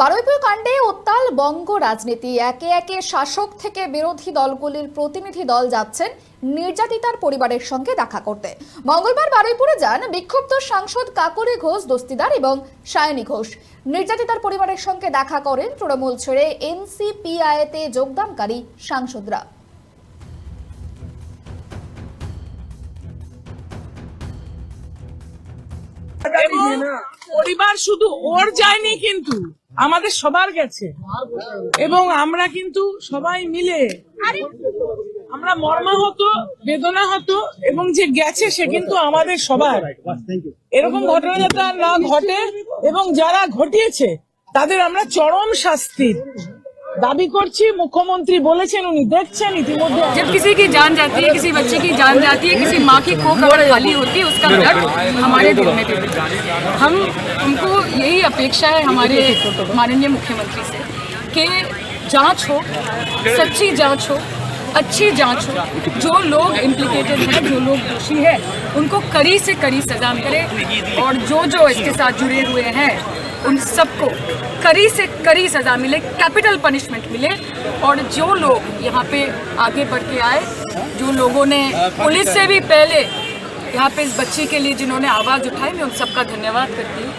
বারুইপুর কাণ্ডে উত্তাল বঙ্গ রাজনীতি। একে একে শাসক থেকে বিরোধী দলগুলির প্রতিনিধি দল যাচ্ছেন নির্যাতিতার পরিবারের সঙ্গে দেখা করতে। মঙ্গলবার বারুইপুরে যান বিক্ষুব্ধ সাংসদ কাকলি ঘোষ দস্তিদার এবং সায়নী ঘোষ। নির্যাতিতার পরিবারের সঙ্গে দেখা করেন তৃণমূল ছেড়ে এনসিপিআইতে যোগদানকারী সাংসদরা। পরিবার শুধু ওর যায়নি, কিন্তু আমাদের সবার গেছে এবং আমরা কিন্তু সবাই মিলে আমরা মর্মাহত, বেদনাহত, এবং যে গেছে সে কিন্তু আমাদের সবার। এরকম ঘটনা যাতে না ঘটে এবং যারা ঘটিয়েছে তাদের আমরা চরম শাস্তির दाबी करছি। मुख्यमंत्री बोलेছেন, उन्हीं देखছেন इतिमধ্যে। जब किसी की जान जाती है, किसी बच्चे की जान जाती है, किसी माँ की कोख अगर खाली होती है, उसका दर्द हमारे दिल में दिल। हम उनको यही अपेक्षा है हमारे माननीय मुख्यमंत्री से कि जांच हो, सच्ची जांच हो, अच्छी जांच हो। जो लोग इम्प्लिकेटेड हैं, जो लोग दोषी है, उनको कड़ी से कड़ी सजा मिले और जो इसके साथ जुड़े हुए हैं उन सबको कड़ी से कड़ी सजा मिले, कैपिटल पनिशमेंट मिले। और जो लोग यहाँ पे आगे बढ़ के आए, जो लोगों ने पुलिस से भी पहले यहाँ पे इस बच्ची के लिए जिन्होंने आवाज़ उठाई, मैं उन सबका धन्यवाद करती हूँ।